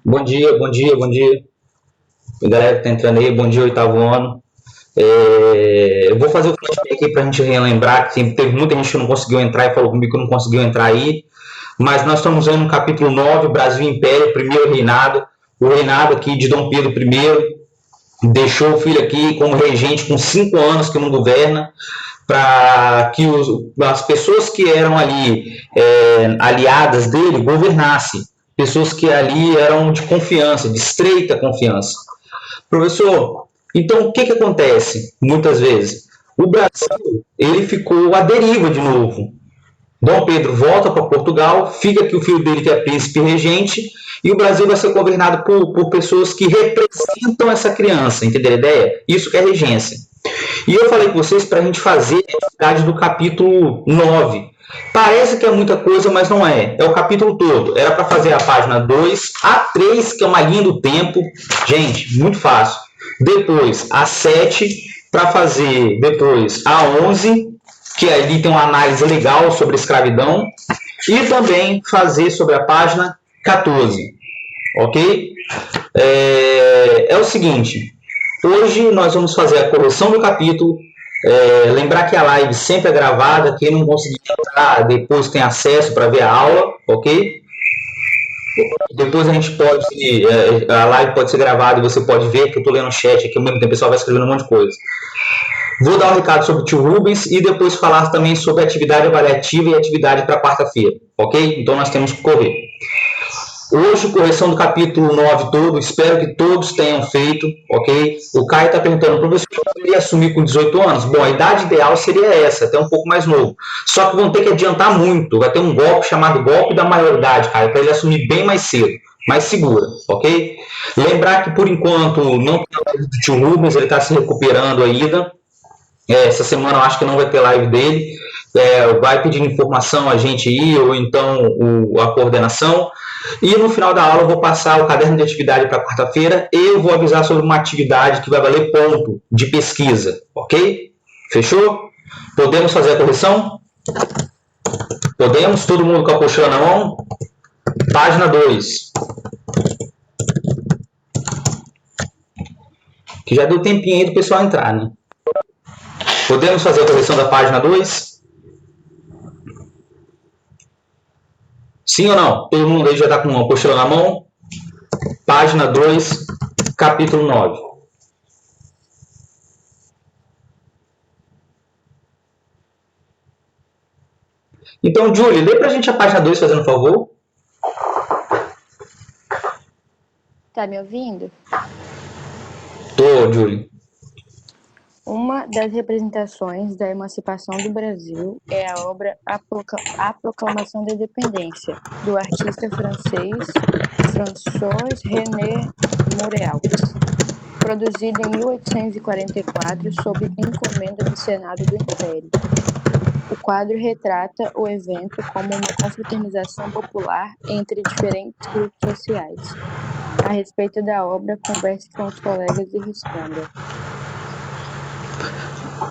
Bom dia, bom dia, bom dia. Galera que tá entrando aí, bom dia, oitavo ano. Eu vou fazer o flashback aqui pra gente relembrar que teve muita gente que não conseguiu entrar e falou comigo que não conseguiu entrar aí. Mas nós estamos vendo no capítulo 9, Brasil e Império, primeiro reinado. O reinado aqui de Dom Pedro I deixou o filho aqui como regente com 5 anos que não governa, para que as pessoas que eram ali aliadas dele governassem. Pessoas que ali eram de confiança, de estreita confiança. Professor, então o que acontece muitas vezes? O Brasil ele ficou à deriva de novo. Dom Pedro volta para Portugal, fica aqui o filho dele que é príncipe regente, e o Brasil vai ser governado por pessoas que representam essa criança, entendeu a ideia? Isso que é regência. E eu falei com vocês para a gente fazer a atividade do capítulo 9. Parece que é muita coisa, mas não é. É o capítulo todo. Era para fazer a página 2, a 3, que é uma linha do tempo. Gente, muito fácil. Depois a 7, para fazer depois a 11, que ali tem uma análise legal sobre escravidão. E também fazer sobre a página 14. Ok? É o seguinte. Hoje nós vamos fazer a correção do capítulo. Lembrar que a live sempre é gravada. Quem não conseguir entrar, depois tem acesso para ver a aula, ok? Depois a gente pode. A live pode ser gravada e você pode ver, que eu estou lendo o chat aqui ao mesmo tempo, o pessoal vai escrevendo um monte de coisa. Vou dar um recado sobre o tio Rubens e depois falar também sobre atividade avaliativa e atividade para quarta-feira, ok? Então nós temos que correr. Hoje, correção do capítulo 9 todo, espero que todos tenham feito, ok? O Caio está perguntando, professor, eu poderia assumir com 18 anos? Bom, a idade ideal seria essa, até um pouco mais novo. Só que vão ter que adiantar muito, vai ter um golpe chamado golpe da maioridade, Caio, para ele assumir bem mais cedo, mais segura, ok? Lembrar que, por enquanto, não tem o do tio Rubens, ele está se recuperando ainda. Essa semana eu acho que não vai ter live dele. Vai pedir informação a gente aí, ou então a coordenação. E no final da aula eu vou passar o caderno de atividade para quarta-feira e eu vou avisar sobre uma atividade que vai valer ponto de pesquisa, ok? Fechou? Podemos fazer a correção? Podemos? Todo mundo com a apostila na mão? Página 2. Que já deu tempinho aí do pessoal entrar, né? Podemos fazer a correção da página 2? Sim ou não? Todo mundo aí já está com uma apostila na mão? Página 2, capítulo 9. Então, Júlia, lê para a gente a página 2, fazendo favor. Tá me ouvindo? Tô, Júlia. Uma das representações da emancipação do Brasil é a obra A Proclamação da Independência, do artista francês François-René Moureaux, produzida em 1844 sob encomenda do Senado do Império. O quadro retrata o evento como uma confraternização popular entre diferentes grupos sociais. A respeito da obra, converse com os colegas e responda.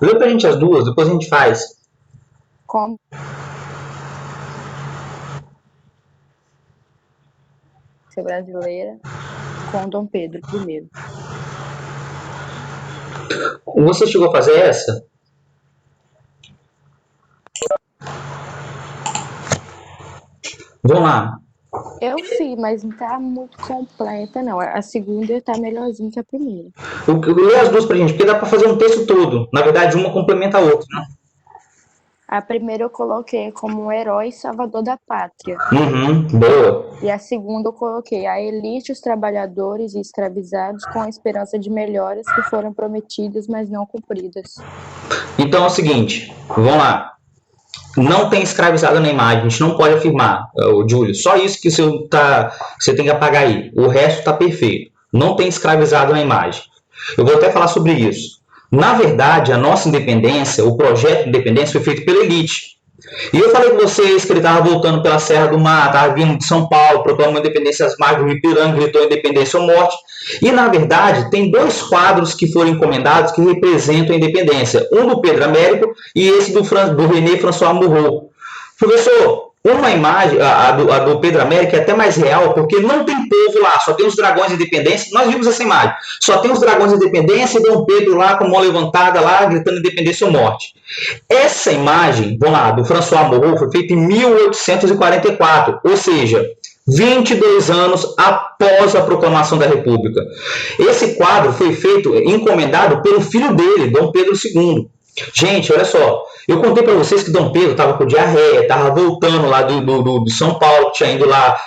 Lê pra gente as duas, depois a gente faz. Como? Brasileira com Dom Pedro I. Você chegou a fazer essa? Vamos lá. Eu fiz, mas não tá muito completa, não. A segunda tá melhorzinha que a primeira. Lê as duas pra gente, porque dá pra fazer um texto todo. Na verdade, uma complementa a outra, né? A primeira eu coloquei como um herói salvador da pátria. Boa. E a segunda eu coloquei a elite, os trabalhadores e escravizados com a esperança de melhoras que foram prometidas, mas não cumpridas. Então é o seguinte, vamos lá. Não tem escravizado na imagem, a gente não pode afirmar, Júlio. Só isso que você tem que apagar aí. O resto está perfeito. Não tem escravizado na imagem. Eu vou até falar sobre isso. Na verdade, a nossa independência, o projeto de independência foi feito pela elite. E eu falei com vocês que ele estava voltando pela Serra do Mar, estava vindo de São Paulo, proclamou independência às margens do Ipiranga, gritou independência ou morte. E, na verdade, tem dois quadros que foram encomendados que representam a independência. Um do Pedro Américo e esse do René François Moureaux. Professor, Uma imagem, a do Pedro Américo é até mais real, porque não tem povo lá, só tem os dragões de independência. Nós vimos essa imagem. Só tem os dragões de independência e Dom Pedro lá com a mão levantada, lá gritando independência ou morte. Essa imagem, vamos lá, do François Moreau, foi feita em 1844, ou seja, 22 anos após a proclamação da República. Esse quadro foi feito, encomendado pelo filho dele, Dom Pedro II. Gente, olha só, eu contei para vocês que Dom Pedro estava com diarreia, estava voltando lá do São Paulo, tinha ido lá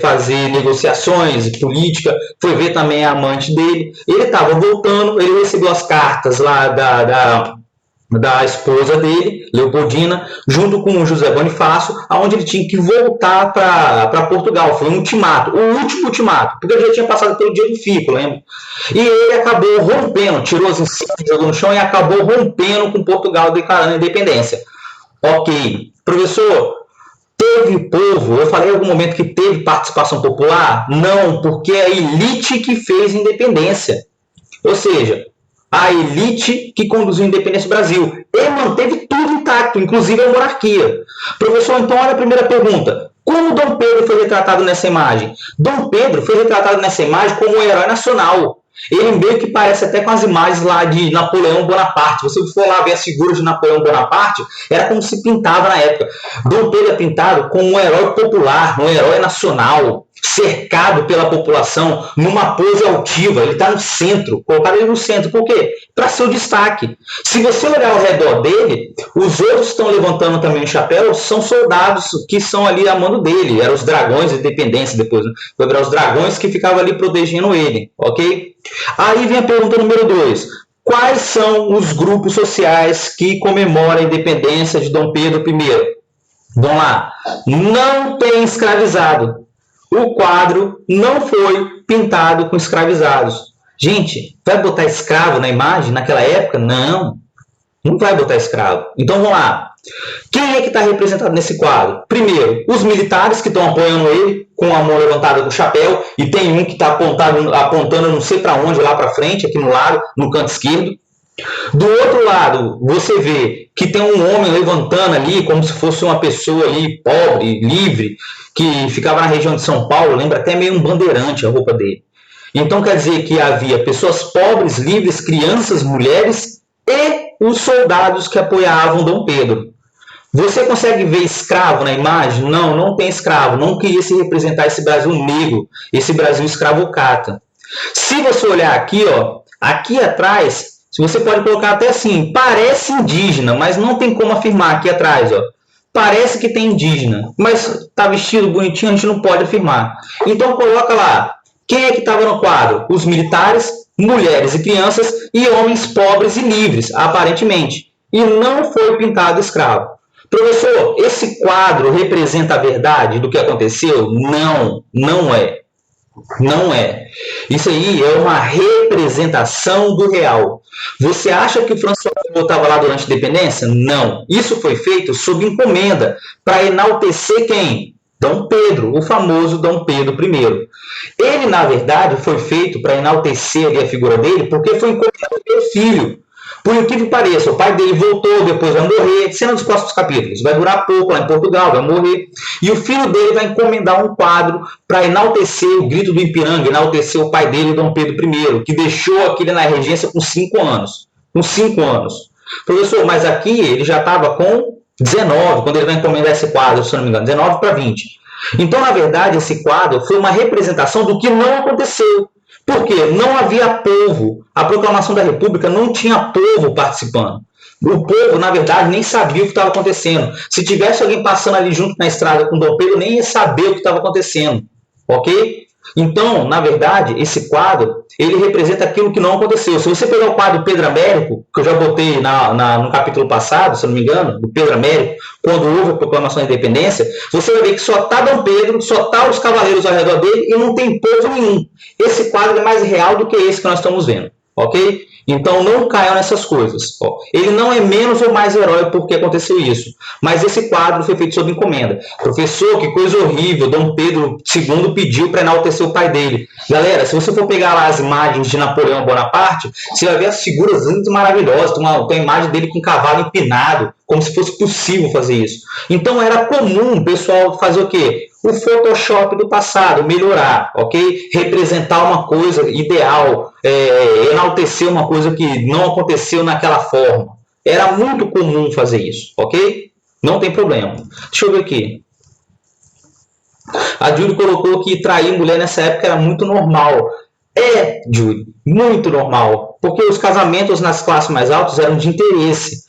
fazer negociações, política, foi ver também a amante dele. Ele estava voltando, ele recebeu as cartas lá da esposa dele, Leopoldina, junto com o José Bonifácio, aonde ele tinha que voltar para Portugal. Foi um ultimato, o último ultimato, porque ele já tinha passado pelo dia do fico, lembra? E ele acabou rompendo, tirou as insígnias, jogou no chão e acabou rompendo com Portugal, declarando a independência. Ok. Professor, teve povo, eu falei em algum momento que teve participação popular? Não, porque é a elite que fez independência. Ou seja, a elite que conduziu a independência do Brasil. Ele manteve tudo intacto, inclusive a monarquia. Professor, então olha a primeira pergunta. Como Dom Pedro foi retratado nessa imagem? Dom Pedro foi retratado nessa imagem como um herói nacional. Ele meio que parece até com as imagens lá de Napoleão Bonaparte. Se você for lá ver as figuras de Napoleão Bonaparte, era como se pintava na época. Dom Pedro é pintado como um herói popular, um herói nacional, cercado pela população, numa pose altiva. Ele está no centro, colocaram ele no centro. Por quê? Para ser o destaque. Se você olhar ao redor dele, os outros que estão levantando também o chapéu são soldados que são ali a mando dele. Eram os dragões de independência depois, né? Foi virar os dragões que ficavam ali protegendo ele, ok? Aí vem a pergunta número 2. Quais são os grupos sociais que comemoram a independência de Dom Pedro I? Vamos lá. Não tem escravizado. O quadro não foi pintado com escravizados. Gente, vai botar escravo na imagem naquela época? Não. Não vai botar escravo. Então vamos lá. Quem é que está representado nesse quadro? Primeiro, os militares que estão apoiando ele, com a mão levantada com o chapéu, e tem um que está apontando não sei para onde, lá para frente, aqui no lado, no canto esquerdo. Do outro lado, você vê que tem um homem levantando ali, como se fosse uma pessoa ali, pobre, livre, que ficava na região de São Paulo, lembra até meio um bandeirante a roupa dele. Então quer dizer que havia pessoas pobres, livres, crianças, mulheres e os soldados que apoiavam Dom Pedro. Você consegue ver escravo na imagem? Não, não tem escravo. Não queria se representar esse Brasil negro, esse Brasil escravocrata. Se você olhar aqui, ó, aqui atrás, você pode colocar até assim, parece indígena, mas não tem como afirmar aqui atrás, ó. Parece que tem indígena, mas tá vestido bonitinho, a gente não pode afirmar. Então coloca lá, quem é que estava no quadro? Os militares, mulheres e crianças e homens pobres e livres, aparentemente. E não foi pintado escravo. Professor, esse quadro representa a verdade do que aconteceu? Não, não é. Não é. Isso aí é uma representação do real. Você acha que o François estava lá durante a independência? Não. Isso foi feito sob encomenda para enaltecer quem? Dom Pedro, o famoso Dom Pedro I. Ele, na verdade, foi feito para enaltecer ali a figura dele porque foi encomendado pelo filho. Por incrível que pareça, o pai dele voltou, depois vai morrer, cena dos próximos capítulos, vai durar pouco lá em Portugal, vai morrer, e o filho dele vai encomendar um quadro para enaltecer o grito do Ipiranga, enaltecer o pai dele, Dom Pedro I, que deixou aquele na regência com 5 anos. Com 5 anos. Professor, mas aqui ele já estava com 19, quando ele vai encomendar esse quadro, se não me engano, 19 para 20. Então, na verdade, esse quadro foi uma representação do que não aconteceu. Porque não havia povo. A proclamação da República não tinha povo participando. O povo, na verdade, nem sabia o que estava acontecendo. Se tivesse alguém passando ali junto na estrada com Dom Pedro, nem ia saber o que estava acontecendo. Ok? Então, na verdade, esse quadro, ele representa aquilo que não aconteceu. Se você pegar o quadro Pedro Américo, que eu já botei no capítulo passado, se eu não me engano, do Pedro Américo, quando houve a proclamação da independência, você vai ver que só está Dom Pedro, só está os cavaleiros ao redor dele e não tem povo nenhum. Esse quadro é mais real do que esse que nós estamos vendo. Ok? Então não caiam nessas coisas. Ó, ele não é menos ou mais herói porque aconteceu isso. Mas esse quadro foi feito sob encomenda. Professor, que coisa horrível. Dom Pedro II pediu para enaltecer o pai dele. Galera, se você for pegar lá as imagens de Napoleão Bonaparte, você vai ver as figuras lindas e maravilhosas. Tem uma imagem dele com um cavalo empinado, como se fosse possível fazer isso. Então era comum o pessoal fazer o quê? O Photoshop do passado, melhorar, ok? Representar uma coisa ideal, enaltecer uma coisa que não aconteceu naquela forma. Era muito comum fazer isso, ok? Não tem problema. Deixa eu ver aqui. A Júlia colocou que trair mulher nessa época era muito normal. É, Júlia, muito normal. Porque os casamentos nas classes mais altas eram de interesse.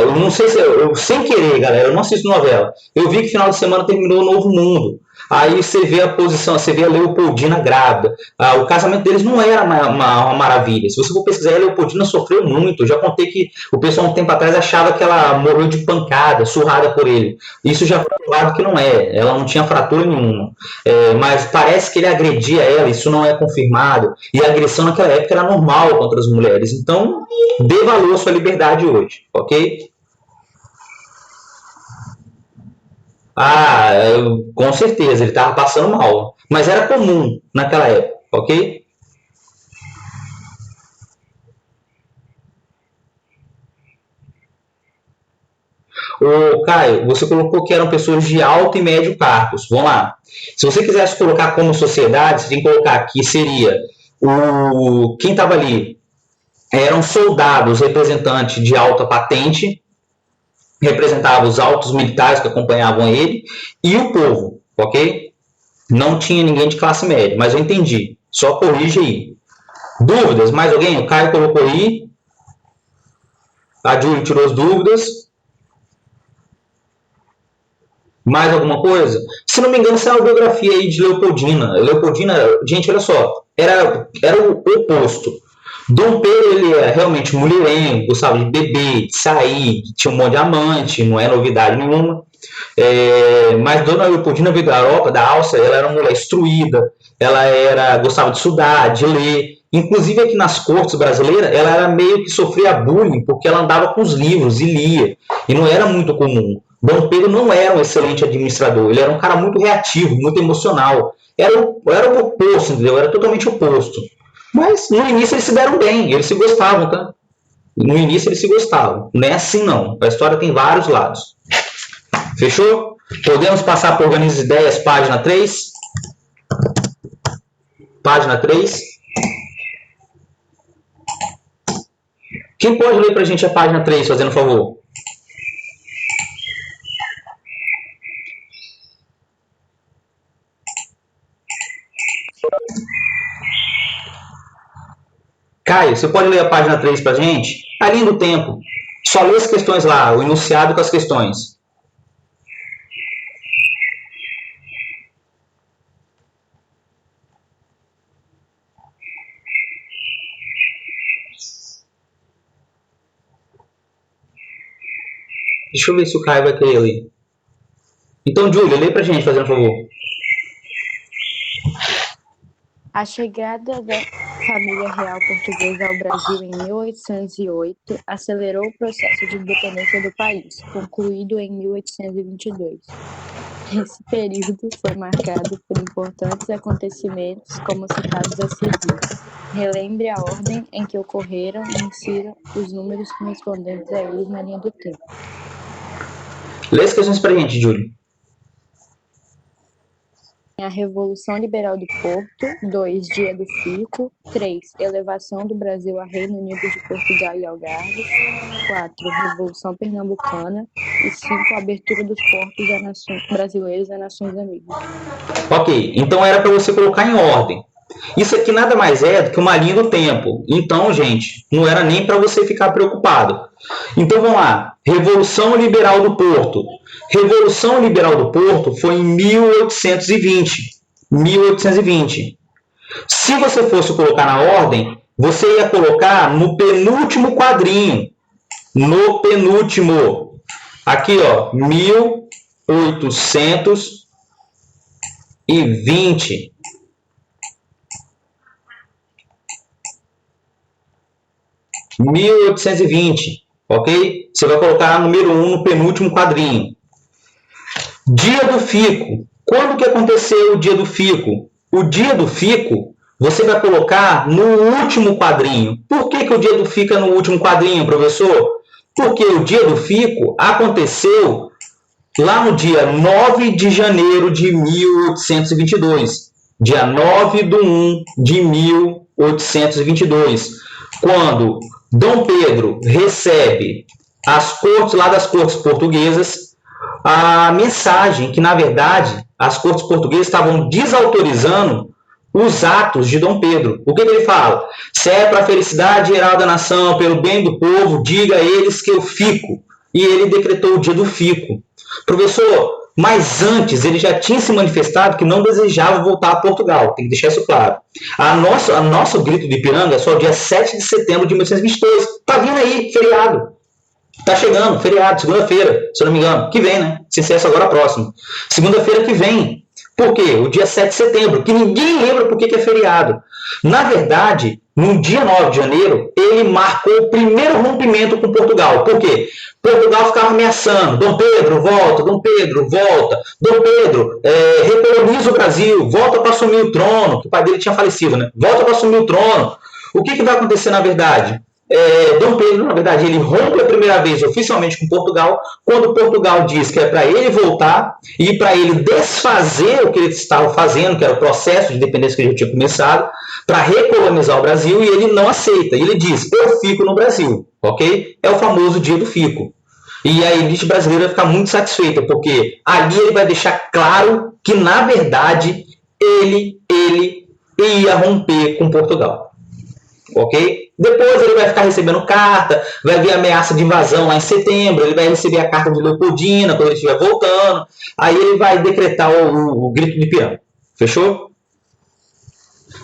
Eu não sei se eu sem querer, galera, eu não assisto novela. Eu vi que final de semana terminou o Novo Mundo. Aí você vê a posição, você vê a Leopoldina grávida. O casamento deles não era uma maravilha. Se você for pesquisar, a Leopoldina sofreu muito. Eu já contei que o pessoal um tempo atrás achava que ela morreu de pancada, surrada por ele. Isso já foi provado que não é. Ela não tinha fratura nenhuma. Mas parece que ele agredia ela, isso não é confirmado. E a agressão naquela época era normal contra as mulheres. Então, dê valor à sua liberdade hoje, ok? Com certeza, ele estava passando mal. Mas era comum naquela época, ok? Ô, Caio, você colocou que eram pessoas de alto e médio cargos. Vamos lá. Se você quisesse colocar como sociedade, você tem que colocar que seria quem estava ali eram soldados representantes de alta patente, representava os altos militares que acompanhavam ele, e o povo, ok? Não tinha ninguém de classe média, mas eu entendi. Só corrige aí. Dúvidas? Mais alguém? O Caio colocou aí. A Júlia tirou as dúvidas. Mais alguma coisa? Se não me engano, essa é uma biografia aí de Leopoldina. Leopoldina, gente, olha só, era o oposto. Dom Pedro, ele é realmente mulherengo, gostava de beber, de sair, tinha um monte de amante, não é novidade nenhuma. Mas Dona Leopoldina veio da Europa, da Áustria, ela era uma mulher instruída, gostava de estudar, de ler. Inclusive aqui nas cortes brasileiras, ela era meio que sofria bullying, porque ela andava com os livros e lia, e não era muito comum. Dom Pedro não era um excelente administrador, ele era um cara muito reativo, muito emocional. Era o oposto, entendeu? Era totalmente oposto. Mas no início eles se deram bem, eles se gostavam, tá? No início eles se gostavam. Não é assim não. A história tem vários lados. Fechou? Podemos passar por Organiza Ideias, página 3. Página 3. Quem pode ler pra gente a página 3, fazendo favor? Caio, você pode ler a página 3 pra gente? A linha do tempo. Só lê as questões lá, o enunciado com as questões. Deixa eu ver se o Caio vai querer ler. Então, Júlia, lê pra gente, fazendo favor. A chegada da família real portuguesa ao Brasil em 1808 acelerou o processo de independência do país, concluído em 1822. Esse período foi marcado por importantes acontecimentos, como citados a seguir. Relembre a ordem em que ocorreram e insira os números correspondentes a eles na linha do tempo. Lê as questões pra gente, Júlia. A Revolução Liberal do Porto. 2. Dia do Fico. 3. Elevação do Brasil a Reino Unido de Portugal e Algarves. 4. Revolução Pernambucana. E 5. Abertura dos portos brasileiros a nações amigas. Ok, então era para você colocar em ordem. Isso aqui nada mais é do que uma linha do tempo. Então, gente, não era nem para você ficar preocupado. Então vamos lá. Revolução Liberal do Porto. Revolução Liberal do Porto foi em 1820. 1820. Se você fosse colocar na ordem, você ia colocar no penúltimo quadrinho. No penúltimo. Aqui, ó, 1820. 1820, ok? Você vai colocar número 1 no penúltimo quadrinho. Dia do Fico. Quando que aconteceu o Dia do Fico? O Dia do Fico, você vai colocar no último quadrinho. Por que o Dia do Fico é no último quadrinho, professor? Porque o Dia do Fico aconteceu lá no dia 9 de janeiro de 1822. Dia 9 de 1 de 1822. Quando Dom Pedro recebe as cortes lá das cortes portuguesas a mensagem que, na verdade, as cortes portuguesas estavam desautorizando os atos de Dom Pedro. O que ele fala? Se é para a felicidade geral da nação, pelo bem do povo, diga a eles que eu fico. E ele decretou o dia do fico. Professor, mas antes ele já tinha se manifestado que não desejava voltar a Portugal. Tem que deixar isso claro. Nosso grito de Ipiranga é só dia 7 de setembro de 1822. Tá vindo aí, feriado. Tá chegando, feriado, segunda-feira, se eu não me engano, que vem, né? Se essa agora próximo. Segunda-feira que vem. Por quê? O dia 7 de setembro, que ninguém lembra por que é feriado. Na verdade, no dia 9 de janeiro, ele marcou o primeiro rompimento com Portugal. Por quê? Portugal ficava ameaçando. Dom Pedro, volta. Dom Pedro, volta. Dom Pedro, recoloniza o Brasil. Volta para assumir o trono. Que o pai dele tinha falecido, né? Volta para assumir o trono. O que vai acontecer na verdade? Dom Pedro, na verdade, ele rompe a primeira vez oficialmente com Portugal, quando Portugal diz que é para ele voltar e para ele desfazer o que ele estava fazendo, que era o processo de independência que ele já tinha começado, para recolonizar o Brasil, e ele não aceita. E ele diz, eu fico no Brasil, ok? É o famoso dia do fico. E a elite brasileira vai ficar muito satisfeita, porque ali ele vai deixar claro que, na verdade, ele ia romper com Portugal. Ok? Depois ele vai ficar recebendo carta, vai ver ameaça de invasão lá em setembro, ele vai receber a carta de Leopoldina quando ele estiver voltando, aí ele vai decretar o grito de Ipiranga. Fechou?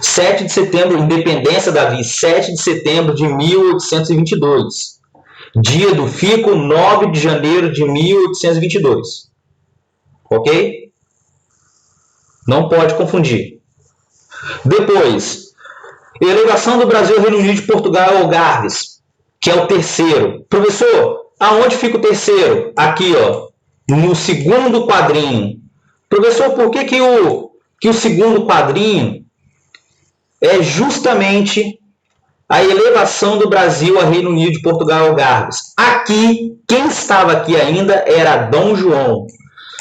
7 de setembro, independência, Davi, 7 de setembro de 1822. Dia do Fico, 9 de janeiro de 1822. Ok? Não pode confundir. Depois, elevação do Brasil ao Reino Unido de Portugal e Algarves, que é o terceiro. Professor, aonde fica o terceiro? Aqui, ó, no segundo quadrinho. Professor, por que o segundo quadrinho é justamente a elevação do Brasil ao Reino Unido de Portugal e Algarves? Aqui, quem estava aqui ainda era Dom João.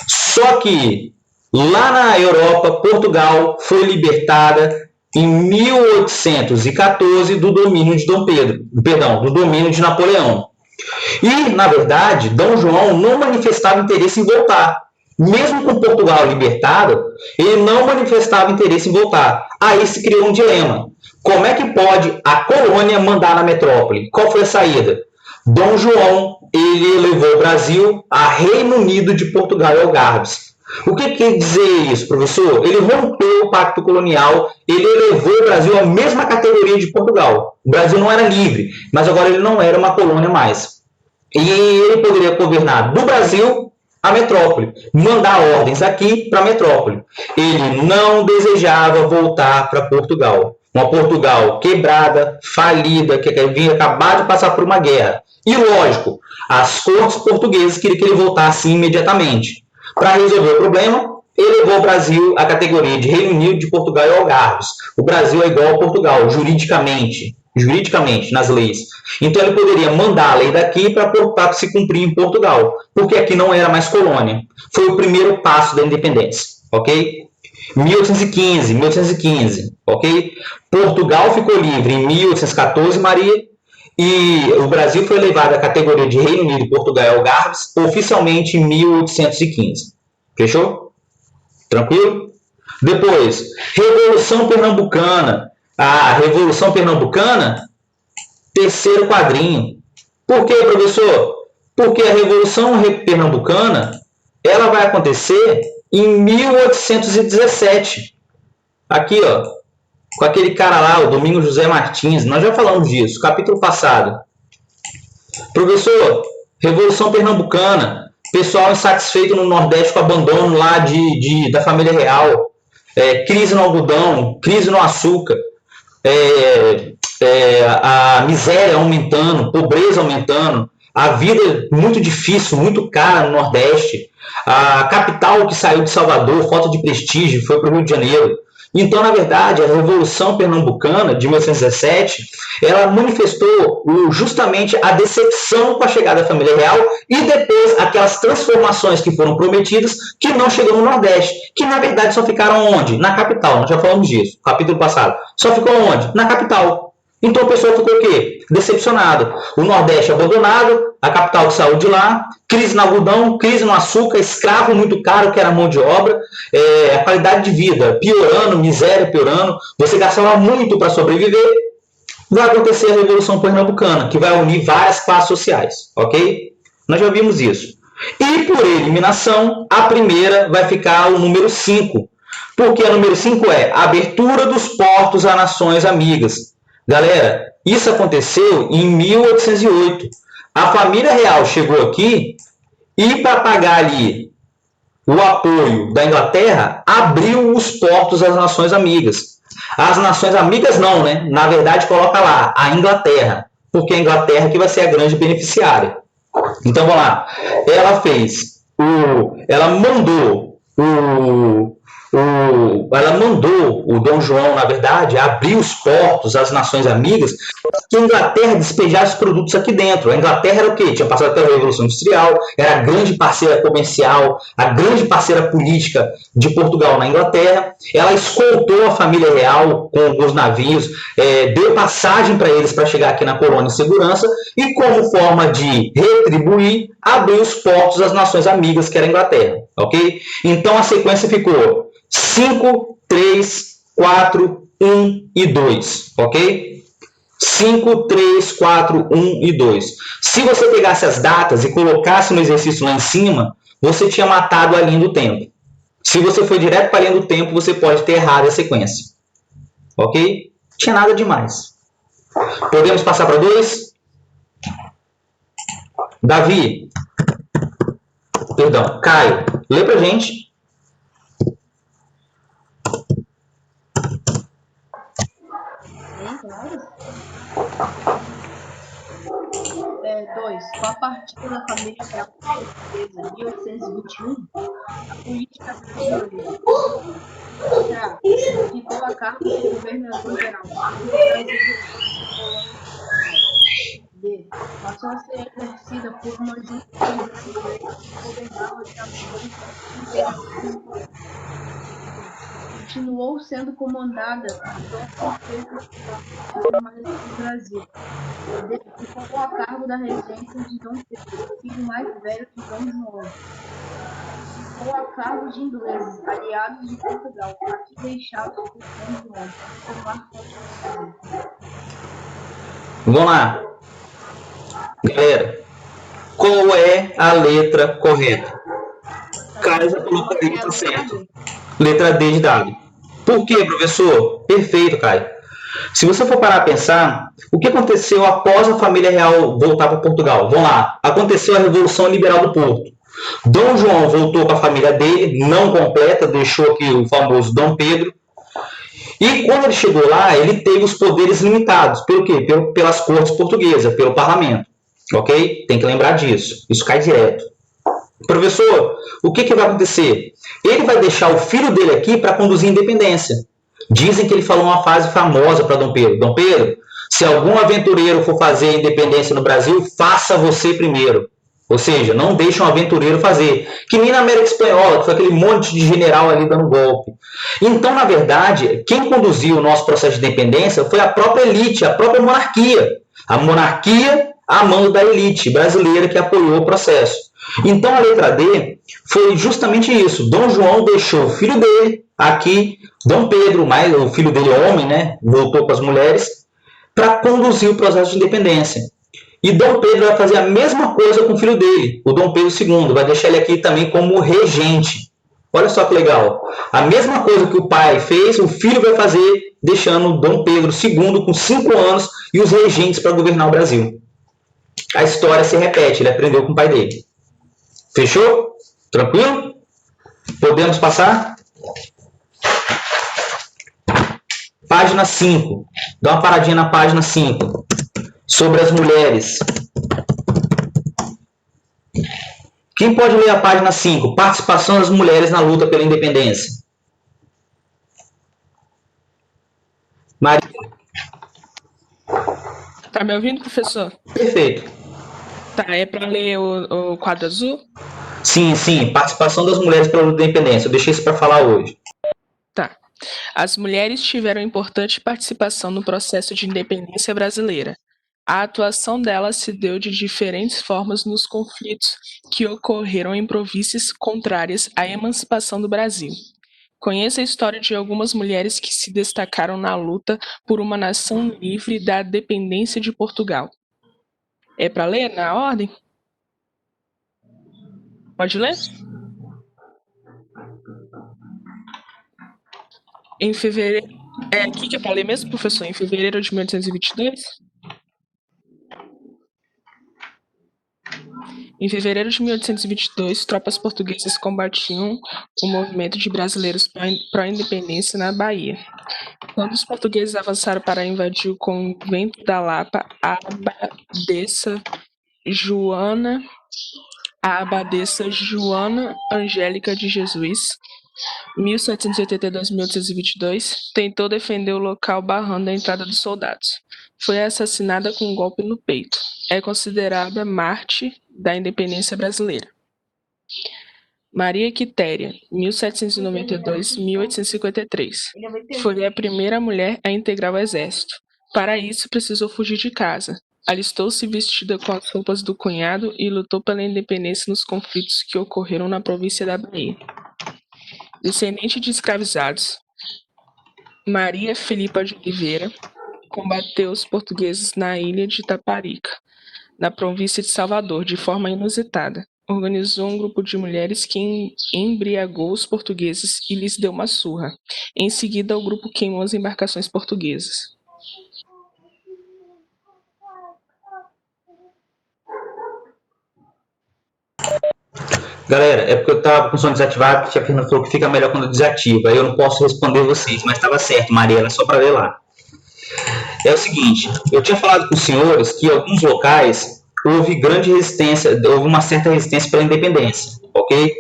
Só que lá na Europa, Portugal foi libertada em 1814 do domínio de Dom Pedro, do domínio de Napoleão. E, na verdade, Dom João não manifestava interesse em voltar. Mesmo com Portugal libertado, ele não manifestava interesse em voltar. Aí se criou um dilema. Como é que pode a colônia mandar na metrópole? Qual foi a saída? Dom João, ele levou o Brasil a Reino Unido de Portugal e Algarves. O que quer dizer isso, professor? Ele rompeu o pacto colonial, ele elevou o Brasil à mesma categoria de Portugal. O Brasil não era livre, mas agora ele não era uma colônia mais. E ele poderia governar do Brasil à metrópole, mandar ordens aqui para a metrópole. Ele não desejava voltar para Portugal. Uma Portugal quebrada, falida, que havia acabado de passar por uma guerra. E, lógico, as cortes portuguesas queriam que ele voltasse imediatamente. Para resolver o problema, ele levou o Brasil à categoria de Reino Unido de Portugal e Algarves. O Brasil é igual a Portugal, juridicamente, nas leis. Então ele poderia mandar a lei daqui para se cumprir em Portugal, porque aqui não era mais colônia. Foi o primeiro passo da independência, ok? 1815, ok? Portugal ficou livre em 1814, Maria, e o Brasil foi elevado à categoria de Reino Unido, Portugal e Algarves oficialmente em 1815. Fechou? Tranquilo? Depois, Revolução Pernambucana. A Revolução Pernambucana, terceiro quadrinho. Por quê, professor? Porque a Revolução Pernambucana ela vai acontecer em 1817. Aqui, ó. Com aquele cara lá, o Domingos José Martins. Nós já falamos disso, capítulo passado. Professor, Revolução Pernambucana. Pessoal insatisfeito no Nordeste com o abandono lá da família real. Crise no algodão, crise no açúcar. a miséria aumentando, pobreza aumentando, a vida muito difícil, muito cara no Nordeste, a capital que saiu de Salvador, falta de prestígio, foi para o Rio de Janeiro. Então, na verdade, a Revolução Pernambucana de 1817, ela manifestou justamente a decepção com a chegada da família real e depois aquelas transformações que foram prometidas que não chegou no Nordeste, que na verdade só ficaram onde? Na capital, nós já falamos disso, capítulo passado. Só ficou onde? Na capital. Então o pessoal ficou o quê? Decepcionado. O Nordeste abandonado, a capital que saiu de lá, crise no algodão, crise no açúcar, escravo muito caro, que era mão de obra, a qualidade de vida piorando, miséria piorando, você gastava muito para sobreviver. Vai acontecer a Revolução Pernambucana, que vai unir várias classes sociais, ok? Nós já vimos isso. E por eliminação, a primeira vai ficar o número 5, porque o número 5 é a abertura dos portos a nações amigas. Galera, isso aconteceu em 1808. A família real chegou aqui e, para pagar ali o apoio da Inglaterra, abriu os portos às nações amigas. As nações amigas não, né? Na verdade, coloca lá a Inglaterra, porque a Inglaterra que vai ser a grande beneficiária. Então, vamos lá. Ela mandou o Dom João, na verdade, abrir os portos às nações amigas que a Inglaterra despejasse produtos aqui dentro. A Inglaterra era o quê? Tinha passado pela Revolução Industrial, era a grande parceira comercial, a grande parceira política de Portugal na Inglaterra. Ela escoltou a família real com os navios, deu passagem para eles para chegar aqui na colônia em segurança e, como forma de retribuir, abriu os portos às nações amigas, que era a Inglaterra. Ok? Então a sequência ficou 5, 3, 4, 1 e 2, ok? 5, 3, 4, 1 e 2. Se você pegasse as datas e colocasse no exercício lá em cima, você tinha matado a linha do tempo. Se você for direto para a linha do tempo, você pode ter errado a sequência. Ok? Não tinha nada demais. Podemos passar para 2? Davi. Perdão, Caio. Lê pra gente. Com a partida da família real portuguesa em 1821, a política brasileira ficou a cargo do governador-geral D. Passou a ser exercida por uma junta brasileira que governava de acordo com o continuou sendo comandada por do Brasil. Ficou a cargo da regência de Dom Pedro, filho mais velho de Dom João. Ficou a cargo de ingleses, aliados de Portugal, aqui deixados por Dom João, para tomar conta do Brasil. Vamos lá. Galera, qual é a letra correta? Caio já colocou a letra certa. Letra D de dado. Por quê, professor? Perfeito, Caio. Se você for parar a pensar, o que aconteceu após a família real voltar para Portugal? Vamos lá. Aconteceu a Revolução Liberal do Porto. Dom João voltou com a família dele, não completa, deixou aqui o famoso Dom Pedro. E quando ele chegou lá, ele teve os poderes limitados. Pelo quê? Pelas cortes portuguesas, pelo parlamento. Ok? Tem que lembrar disso. Isso cai direto. Professor, o que vai acontecer? Ele vai deixar o filho dele aqui para conduzir a independência. Dizem que ele falou uma frase famosa para Dom Pedro. Dom Pedro, se algum aventureiro for fazer a independência no Brasil, faça você primeiro. Ou seja, não deixe um aventureiro fazer. Que nem na América Espanhola, que foi aquele monte de general ali dando golpe. Então, na verdade, quem conduziu o nosso processo de independência foi a própria elite, a própria monarquia. A monarquia a mão da elite brasileira que apoiou o processo. Então, a letra D foi justamente isso. Dom João deixou o filho dele aqui, Dom Pedro, mais o filho dele homem, né, voltou para as mulheres, para conduzir o processo de independência. E Dom Pedro vai fazer a mesma coisa com o filho dele, o Dom Pedro II, vai deixar ele aqui também como regente. Olha só que legal. A mesma coisa que o pai fez, o filho vai fazer, deixando o Dom Pedro II com 5 anos e os regentes para governar o Brasil. A história se repete, ele aprendeu com o pai dele. Fechou? Tranquilo? Podemos passar? Página 5. Dá uma paradinha na página 5. Sobre as mulheres. Quem pode ler a página 5? Participação das mulheres na luta pela independência. Maria. Tá me ouvindo, professor? Perfeito. Tá, é para ler o quadro azul? Sim, sim. Participação das mulheres pela luta da independência. Eu deixei isso para falar hoje. Tá. As mulheres tiveram importante participação no processo de independência brasileira. A atuação delas se deu de diferentes formas nos conflitos que ocorreram em províncias contrárias à emancipação do Brasil. Conheça a história de algumas mulheres que se destacaram na luta por uma nação livre da dependência de Portugal. É para ler na ordem? Pode ler? Em fevereiro... É aqui que é para ler mesmo, professor? Em fevereiro de 1822? Em fevereiro de 1822, tropas portuguesas combatiam o movimento de brasileiros pró-independência na Bahia. Quando os portugueses avançaram para invadir o convento da Lapa, a abadesa Joana Angélica de Jesus, 1782-1822, tentou defender o local barrando a entrada dos soldados. Foi assassinada com um golpe no peito. É considerada mártir da independência brasileira. Maria Quitéria, 1792-1853. Foi a primeira mulher a integrar o exército. Para isso, precisou fugir de casa. Alistou-se vestida com as roupas do cunhado e lutou pela independência nos conflitos que ocorreram na província da Bahia. Descendente de escravizados, Maria Filipa de Oliveira combateu os portugueses na ilha de Taparica, na província de Salvador, de forma inusitada. Organizou um grupo de mulheres que embriagou os portugueses e lhes deu uma surra. Em seguida, o grupo queimou as embarcações portuguesas. Galera, é porque eu estava com o som desativado, que a Fernanda falou que fica melhor quando desativa. Aí eu não posso responder vocês, mas estava certo, Maria, era só para ler lá. É o seguinte, eu tinha falado com os senhores que em alguns locais houve grande resistência, houve uma certa resistência pela independência, ok?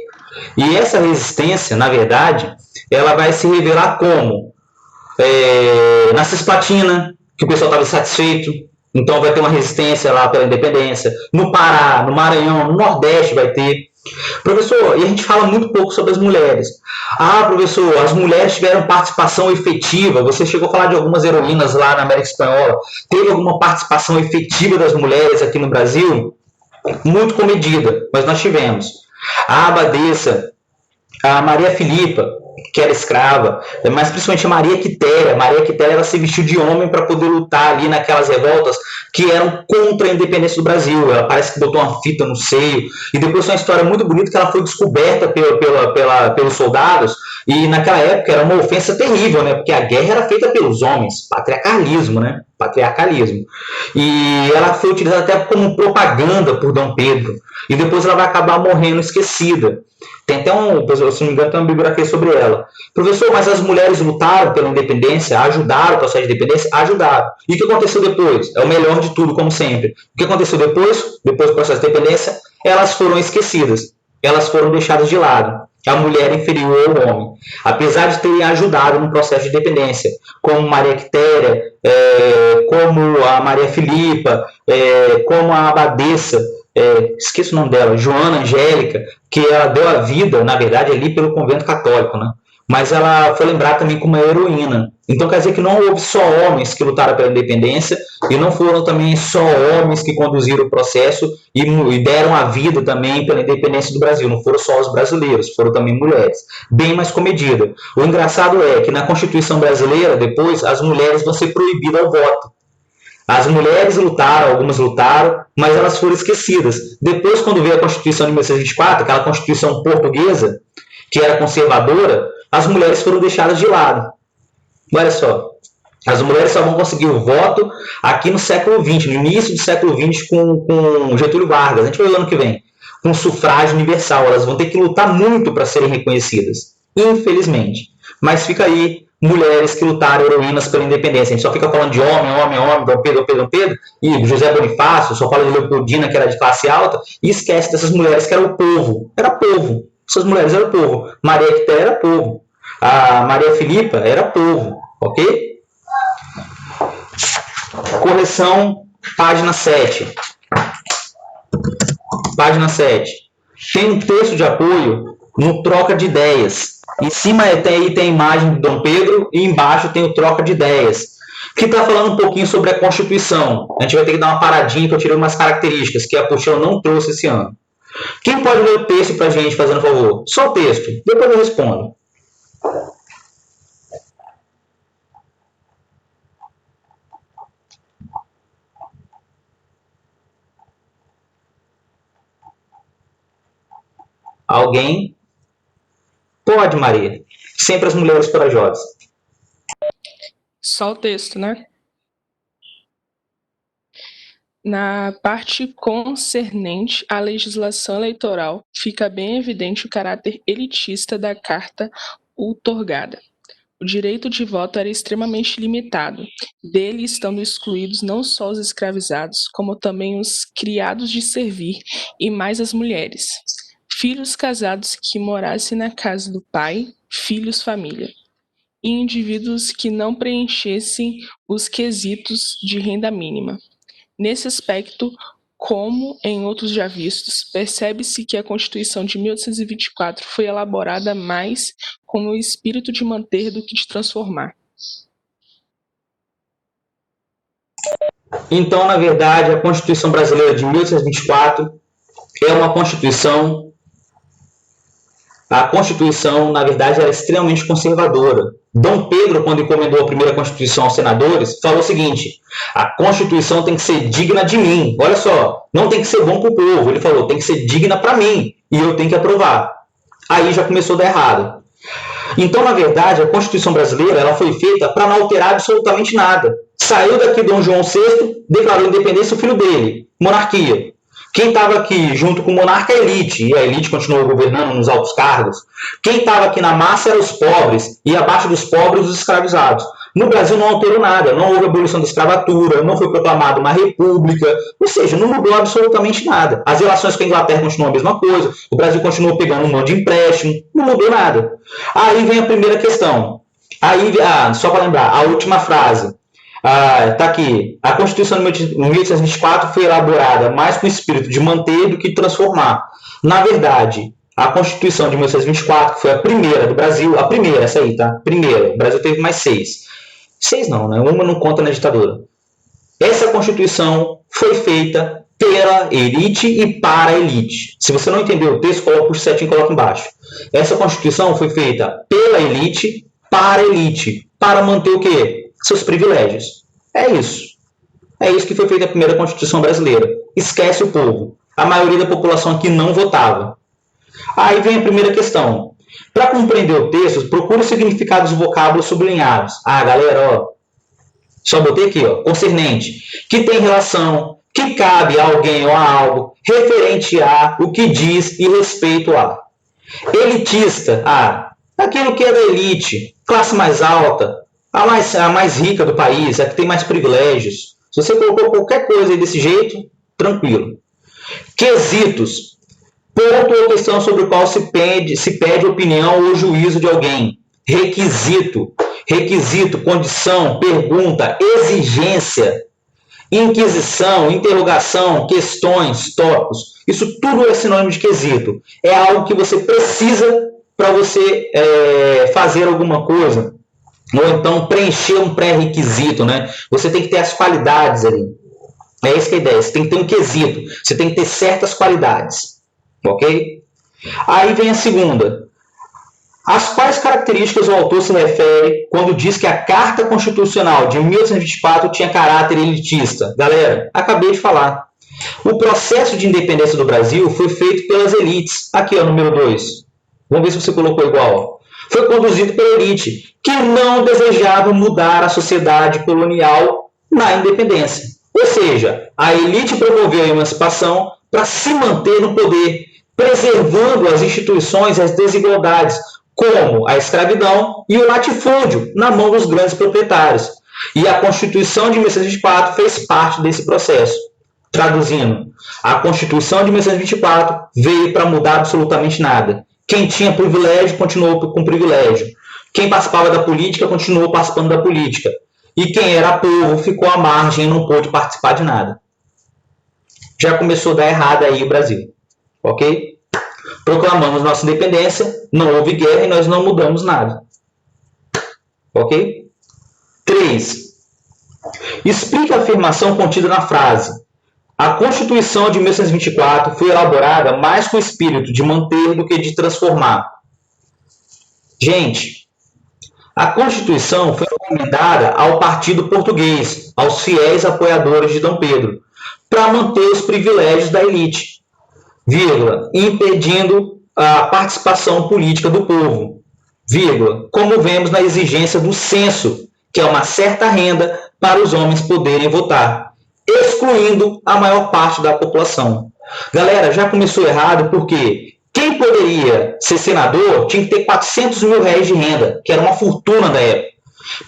E essa resistência, na verdade, ela vai se revelar como? Na Cisplatina, que o pessoal estava insatisfeito, então vai ter uma resistência lá pela independência. No Pará, no Maranhão, no Nordeste vai ter. Professor, e a gente fala muito pouco sobre as mulheres. Ah, professor, as mulheres tiveram participação efetiva. Você chegou a falar de algumas heroínas lá na América Espanhola. Teve alguma participação efetiva das mulheres aqui no Brasil? Muito comedida, mas nós tivemos. A abadesa, a Maria Filipa, que era escrava, mas principalmente a Maria Quitéria. A Maria Quitéria, ela se vestiu de homem para poder lutar ali naquelas revoltas que eram contra a independência do Brasil. Ela parece que botou uma fita no seio. E depois foi uma história muito bonita que ela foi descoberta pelos soldados. E naquela época era uma ofensa terrível, né? Porque a guerra era feita pelos homens. Patriarcalismo, né? Patriarcalismo. E ela foi utilizada até como propaganda por Dom Pedro. E depois ela vai acabar morrendo esquecida. Tem até se não me engano, tem uma bibliografia sobre ela. Professor, mas as mulheres lutaram pela independência, ajudaram o processo de independência? Ajudaram. E o que aconteceu depois? É o melhor de tudo, como sempre. O que aconteceu depois do processo de independência? Elas foram esquecidas. Elas foram deixadas de lado. A mulher inferior ao homem. Apesar de terem ajudado no processo de independência, como Maria Quitéria, como a Maria Filipa, como a abadesa, esqueço o nome dela, Joana Angélica, que ela deu a vida, na verdade, ali pelo convento católico, né? Mas ela foi lembrada também como uma heroína. Então quer dizer que não houve só homens que lutaram pela independência e não foram também só homens que conduziram o processo e deram a vida também pela independência do Brasil. Não foram só os brasileiros, foram também mulheres. Bem mais comedida. O engraçado é que na Constituição brasileira, depois, as mulheres vão ser proibidas ao voto. As mulheres lutaram, algumas lutaram, mas elas foram esquecidas. Depois, quando veio a Constituição de 1924, aquela Constituição portuguesa, que era conservadora, as mulheres foram deixadas de lado. Olha só, as mulheres só vão conseguir o voto aqui no século XX, no início do século XX com Getúlio Vargas, a gente vai ver ano que vem, com sufrágio universal. Elas vão ter que lutar muito para serem reconhecidas, infelizmente. Mas fica aí mulheres que lutaram, heroínas pela independência. A gente só fica falando de homem, Dom Pedro, e José Bonifácio, só fala de Leopoldina, que era de classe alta, e esquece dessas mulheres que eram o povo. Era povo. Essas mulheres eram povo. Maria Quitéria era povo. A Maria Filipa era povo. Ok? Correção, página 7. Página 7. Tem um texto de apoio no troca de ideias. Em cima tem a imagem de Dom Pedro e embaixo tem o troca de ideias, que está falando um pouquinho sobre a Constituição. A gente vai ter que dar uma paradinha, que eu tirei umas características que a Apostila não trouxe esse ano. Quem pode ler o texto para a gente, fazendo favor? Só o texto, depois eu respondo. Alguém? Pode, Maria. Sempre as mulheres corajosas. Só o texto, né? Na parte concernente à legislação eleitoral, fica bem evidente o caráter elitista da carta outorgada. O direito de voto era extremamente limitado, dele estando excluídos não só os escravizados, como também os criados de servir e mais as mulheres. Filhos casados que morassem na casa do pai, filhos família, e indivíduos que não preenchessem os quesitos de renda mínima. Nesse aspecto, como em outros já vistos, percebe-se que a Constituição de 1824 foi elaborada mais com o espírito de manter do que de transformar. Então, na verdade, a Constituição brasileira de 1824 é uma Constituição... A Constituição, na verdade, era extremamente conservadora. Dom Pedro, quando encomendou a primeira Constituição aos senadores, falou o seguinte: a Constituição tem que ser digna de mim. Olha só, não tem que ser bom para o povo. Ele falou, tem que ser digna para mim e eu tenho que aprovar. Aí já começou a dar errado. Então, na verdade, a Constituição brasileira ela foi feita para não alterar absolutamente nada. Saiu daqui Dom João VI, declarou independência o filho dele, monarquia. Quem estava aqui junto com o monarca é a elite, e a elite continuou governando nos altos cargos. Quem estava aqui na massa eram os pobres, e abaixo dos pobres os escravizados. No Brasil não alterou nada, não houve abolição da escravatura, não foi proclamada uma república, ou seja, não mudou absolutamente nada. As relações com a Inglaterra continuam a mesma coisa, o Brasil continuou pegando um monte de empréstimo, não mudou nada. Aí vem a primeira questão. Só para lembrar, a última frase. Tá aqui. A Constituição de 1824 foi elaborada mais com o espírito de manter do que de transformar. Na verdade, a Constituição de 1824, que foi a primeira do Brasil, a primeira, essa aí, tá? Primeira. O Brasil teve mais 6. 6 não, né? Uma não conta na ditadura. Essa Constituição foi feita pela elite e para a elite. Se você não entendeu o texto, coloca o setinho e coloca embaixo. Essa Constituição foi feita pela elite, para manter o quê? Seus privilégios. É isso. É isso que foi feita a primeira Constituição brasileira. Esquece o povo. A maioria da população aqui não votava. Aí vem a primeira questão. Para compreender o texto, procure os significados dos vocábulos sublinhados. Galera, ó. Só botei aqui, ó. Concernente. Que tem relação, que cabe a alguém ou a algo, referente a, o que diz e respeito a. Elitista. Aquilo que é da elite. Classe mais alta. A mais rica do país, a que tem mais privilégios. Se você colocou qualquer coisa aí desse jeito, tranquilo. Quesitos. Ponto ou questão sobre o qual se pede opinião ou juízo de alguém. Requisito. Requisito, condição, pergunta, exigência, inquisição, interrogação, questões, tópicos. Isso tudo é sinônimo de quesito. É algo que você precisa para você fazer alguma coisa. Ou então preencher um pré-requisito, né? Você tem que ter as qualidades ali. É essa que é a ideia. Você tem que ter um quesito. Você tem que ter certas qualidades. Ok? Aí vem a segunda. Às quais características o autor se refere quando diz que a Carta Constitucional de 1824 tinha caráter elitista? Galera, acabei de falar. O processo de independência do Brasil foi feito pelas elites. Aqui, ó, número 2. Vamos ver se você colocou igual. Foi conduzido pela elite, que não desejava mudar a sociedade colonial na independência. Ou seja, a elite promoveu a emancipação para se manter no poder, preservando as instituições e as desigualdades, como a escravidão e o latifúndio na mão dos grandes proprietários. E a Constituição de 1824 fez parte desse processo. Traduzindo, a Constituição de 1824 veio para mudar absolutamente nada. Quem tinha privilégio continuou com privilégio. Quem participava da política continuou participando da política. E quem era povo ficou à margem e não pôde participar de nada. Já começou a dar errado aí o Brasil. Ok? Proclamamos nossa independência, não houve guerra e nós não mudamos nada. Ok? 3. Explique a afirmação contida na frase: a Constituição de 1824 foi elaborada mais com o espírito de manter do que de transformar. Gente, a Constituição foi encomendada ao partido português, aos fiéis apoiadores de Dom Pedro, para manter os privilégios da elite, vírgula, impedindo a participação política do povo, vírgula, como vemos na exigência do censo, que é uma certa renda para os homens poderem votar, excluindo a maior parte da população. Galera, já começou errado porque quem poderia ser senador tinha que ter 400 mil reais de renda, que era uma fortuna da época.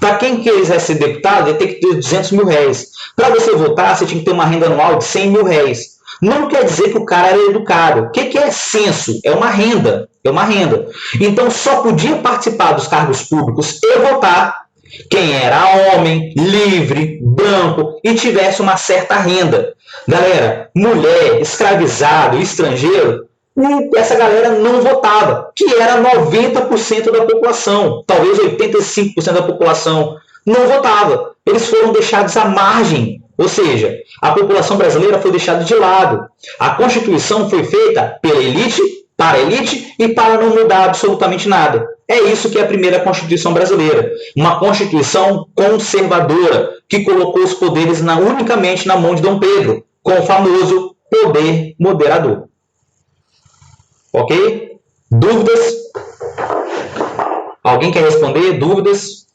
Para quem quisesse ser deputado, ia ter que ter 200 mil reais. Para você votar, você tinha que ter uma renda anual de 100 mil reais. Não quer dizer que o cara era educado. O que é censo? É uma renda. É uma renda. Então, só podia participar dos cargos públicos e votar quem era homem, livre, branco e tivesse uma certa renda. Galera, mulher, escravizado, estrangeiro, essa galera não votava, que era 90% da população, talvez 85% da população não votava. Eles foram deixados à margem, ou seja, a população brasileira foi deixada de lado. A Constituição foi feita pela elite, para a elite e para não mudar absolutamente nada. É isso que é a primeira Constituição brasileira. Uma Constituição conservadora, que colocou os poderes unicamente na mão de Dom Pedro, com o famoso poder moderador. Ok? Dúvidas? Alguém quer responder? Dúvidas?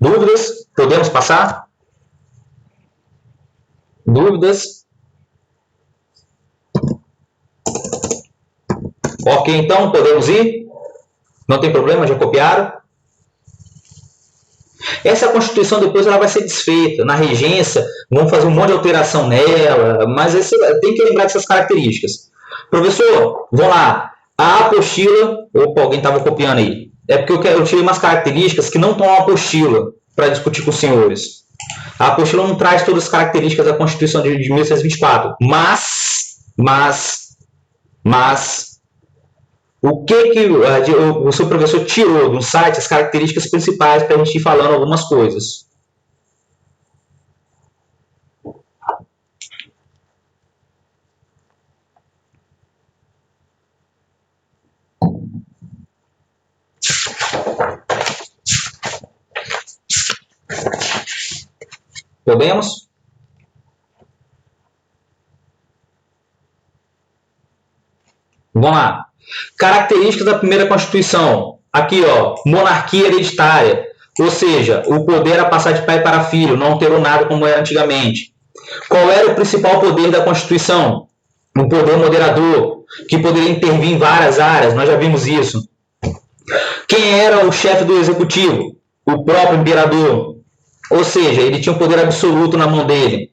Dúvidas? Podemos passar? Dúvidas? Ok, então, podemos ir? Não tem problema, já copiaram? Essa Constituição depois ela vai ser desfeita. Na regência, vão fazer um monte de alteração nela, mas tem que lembrar dessas características. Professor, vamos lá. A apostila... Opa, alguém estava copiando aí. É porque eu tirei umas características que não estão na apostila para discutir com os senhores. A apostila não traz todas as características da Constituição de 1824. Mas o que o seu professor tirou do site as características principais para a gente ir falando algumas coisas? Podemos? Vamos lá. Características da primeira Constituição. Aqui, ó, monarquia hereditária. Ou seja, o poder a passar de pai para filho, não alternado como era antigamente. Qual era o principal poder da Constituição? Um poder moderador, que poderia intervir em várias áreas, nós já vimos isso. Quem era o chefe do executivo? O próprio imperador. Ou seja, ele tinha um poder absoluto na mão dele.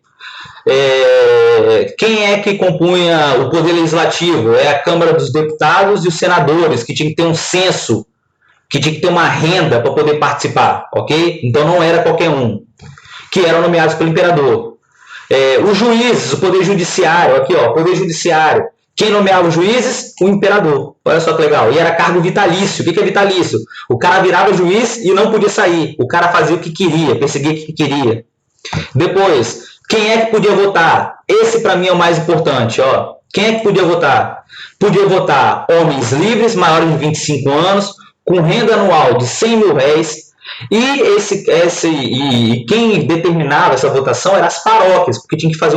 Quem é que compunha o poder legislativo? É a Câmara dos Deputados e os senadores, que tinha que ter um censo, que tinha que ter uma renda para poder participar, ok? Então não era qualquer um, que eram nomeados pelo imperador. Os juízes, o poder judiciário, aqui ó, poder judiciário. Quem nomeava os juízes? O imperador. Olha só que legal. E era cargo vitalício. O que é vitalício? O cara virava juiz e não podia sair. O cara fazia o que queria, perseguia o que queria. Depois, quem é que podia votar? Esse para mim é o mais importante. Ó. Quem é que podia votar? Podia votar homens livres, maiores de 25 anos, com renda anual de 100 mil reais. E quem determinava essa votação eram as paróquias, porque tinha que fazer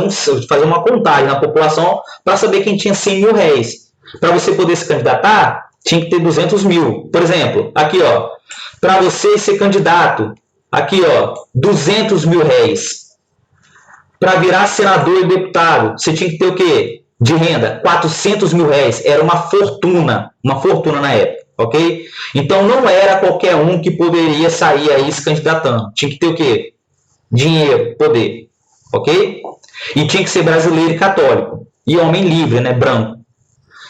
uma contagem na população para saber quem tinha 100 mil reais. Para você poder se candidatar, tinha que ter 200 mil. Por exemplo, aqui ó, para você ser candidato, aqui ó, 200 mil reais. Para virar senador e deputado, você tinha que ter o quê? de renda, 400 mil reais, era uma fortuna na época, ok? Então não era qualquer um que poderia sair aí se candidatando, tinha que ter o quê? Dinheiro, poder, ok? E tinha que ser brasileiro e católico, e homem livre, né, branco.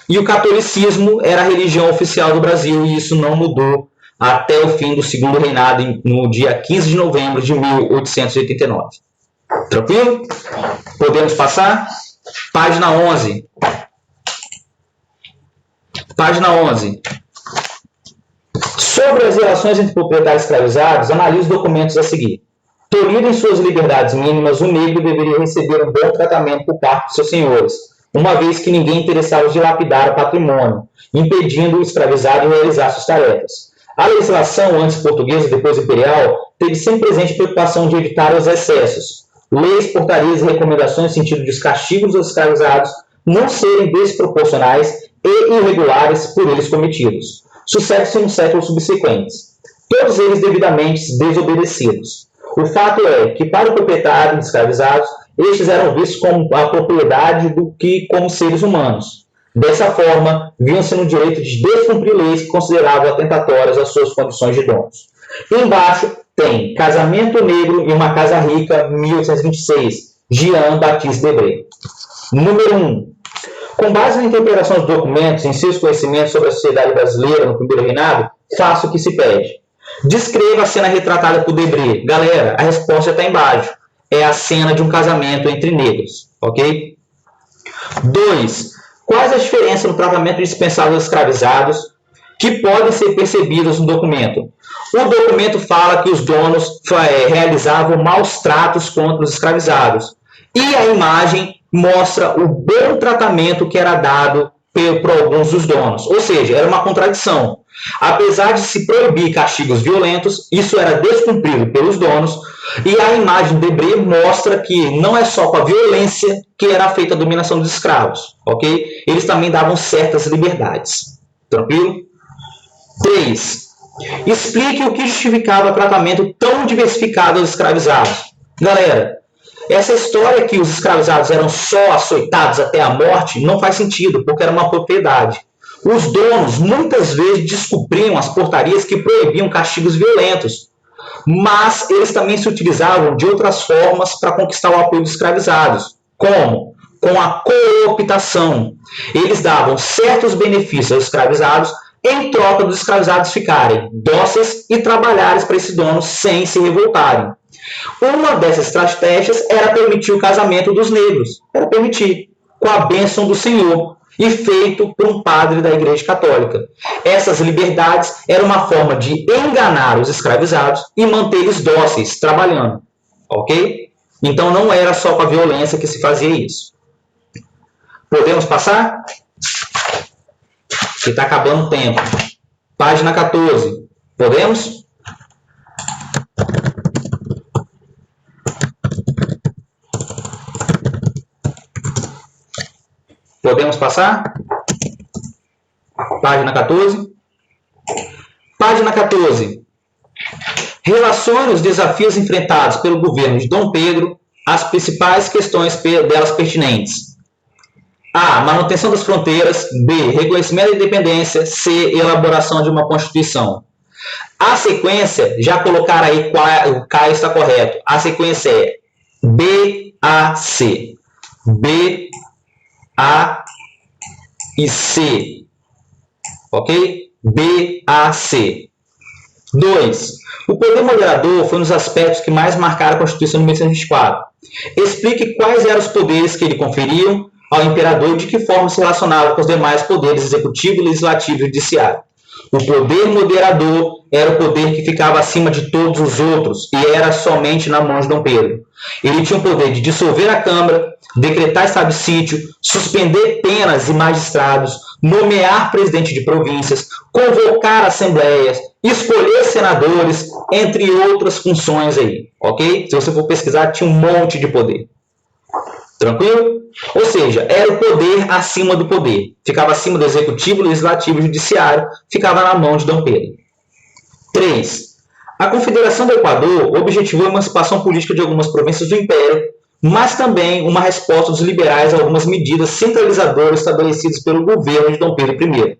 E o catolicismo era a religião oficial do Brasil, e isso não mudou até o fim do segundo reinado, no dia 15 de novembro de 1889. Tranquilo? Podemos passar? Página 11. Página 11. Sobre as relações entre proprietários e escravizados, analise os documentos a seguir. Tolhido em suas liberdades mínimas, o negro deveria receber um bom tratamento por parte de seus senhores, uma vez que ninguém interessava em dilapidar o patrimônio, impedindo o escravizado de realizar suas tarefas. A legislação, antes portuguesa e depois imperial, teve sempre presente a preocupação de evitar os excessos. Leis, portarias e recomendações no sentido de os castigos aos escravizados não serem desproporcionais e irregulares por eles cometidos. Sucede-se nos séculos subsequentes, todos eles devidamente desobedecidos. O fato é que, para o proprietário de escravizados, estes eram vistos como a propriedade do que como seres humanos. Dessa forma, viam-se no direito de descumprir leis que consideravam atentatórias às suas condições de donos. Embaixo tem Casamento Negro e uma Casa Rica, 1826, Jean Baptiste Debré. Número 1. Com base na interpretação dos documentos e em seus conhecimentos sobre a sociedade brasileira no primeiro reinado, faça o que se pede. Descreva a cena retratada por Debré. Galera, a resposta está embaixo. É a cena de um casamento entre negros, ok? 2. Quais as diferenças no tratamento dispensado aos escravizados que podem ser percebidas no documento? O documento fala que os donos realizavam maus tratos contra os escravizados. E a imagem mostra o bom tratamento que era dado por alguns dos donos. Ou seja, era uma contradição. Apesar de se proibir castigos violentos, isso era descumprido pelos donos, e a imagem de Debré mostra que não é só com a violência que era feita a dominação dos escravos, ok? Eles também davam certas liberdades. Tranquilo? 3. Explique o que justificava o tratamento tão diversificado aos escravizados. Galera, essa história que os escravizados eram só açoitados até a morte não faz sentido, porque era uma propriedade. Os donos muitas vezes descumpriam as portarias que proibiam castigos violentos, mas eles também se utilizavam de outras formas para conquistar o apoio dos escravizados. Como? Com a cooptação. Eles davam certos benefícios aos escravizados em troca dos escravizados ficarem dóceis e trabalharem para esse dono sem se revoltarem. Uma dessas estratégias era permitir o casamento dos negros. Era permitir, com a bênção do Senhor, e feito por um padre da Igreja Católica. Essas liberdades eram uma forma de enganar os escravizados e mantê-los dóceis, trabalhando. Ok? Então não era só com a violência que se fazia isso. Podemos passar? Que está acabando o tempo. Página 14. Podemos? Podemos passar? Página 14. Página 14. Relacione os desafios enfrentados pelo governo de Dom Pedro às principais questões delas pertinentes. A. Manutenção das fronteiras. B. Reconhecimento da independência. C. Elaboração de uma Constituição. A sequência, já colocar aí o Caio está correto. A sequência é B, A, C. B, A e C. Ok? B, A, C. 2. O poder moderador foi um dos aspectos que mais marcaram a Constituição de 1824. Explique quais eram os poderes que ele conferiam ao imperador e de que forma se relacionava com os demais poderes executivo, legislativo e judiciário. O poder moderador era o poder que ficava acima de todos os outros e era somente na mão de Dom Pedro. Ele tinha o poder de dissolver a Câmara, decretar estado de sítio, suspender penas e magistrados, nomear presidente de províncias, convocar assembleias, escolher senadores, entre outras funções aí, ok? Se você for pesquisar, tinha um monte de poder. Tranquilo? Ou seja, era o poder acima do poder. Ficava acima do executivo, legislativo e judiciário, ficava na mão de Dom Pedro. 3. A Confederação do Equador objetivou a emancipação política de algumas províncias do Império, mas também uma resposta dos liberais a algumas medidas centralizadoras estabelecidas pelo governo de Dom Pedro I.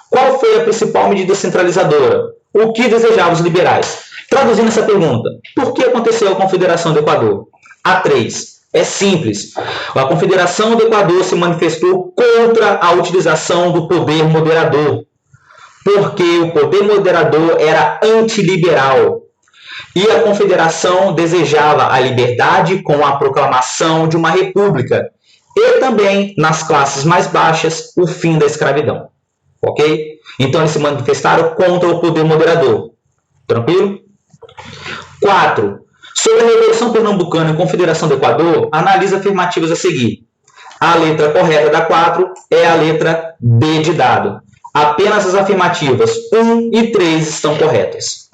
Qual foi a principal medida centralizadora? O que desejavam os liberais? Traduzindo essa pergunta, por que aconteceu a Confederação do Equador? A3. É simples. A Confederação do Equador se manifestou contra a utilização do poder moderador, porque o poder moderador era antiliberal. E a Confederação desejava a liberdade com a proclamação de uma república e também, nas classes mais baixas, o fim da escravidão. Ok? Então, eles se manifestaram contra o poder moderador. Tranquilo? 4. Sobre a Revolução Pernambucana e Confederação do Equador, analisa afirmativas a seguir. A letra correta da 4 é a letra D de dado. Apenas as afirmativas 1 e 3 estão corretas.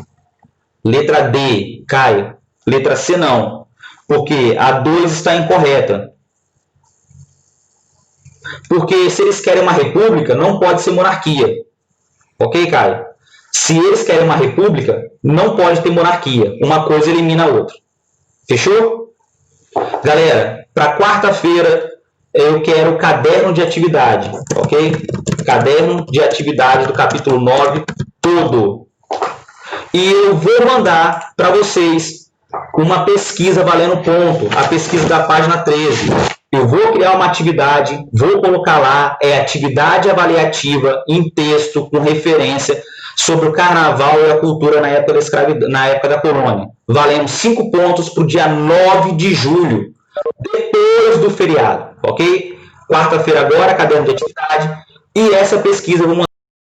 Letra D, Caio. Letra C, não. Porque a 2 está incorreta. Porque se eles querem uma república, não pode ser monarquia. Ok, Caio? Se eles querem uma república, não pode ter monarquia. Uma coisa elimina a outra. Fechou? Galera, para quarta-feira, eu quero o caderno de atividade. Ok? Caderno de atividade do capítulo 9 todo. E eu vou mandar para vocês uma pesquisa valendo ponto. A pesquisa da página 13. Eu vou criar uma atividade, vou colocar lá, atividade avaliativa em texto com referência sobre o carnaval e a cultura na época da escravidão, na época da colônia. Valendo 5 pontos para o dia 9 de julho, depois do feriado, ok? Quarta-feira agora, caderno de atividade. E essa pesquisa eu vou mandar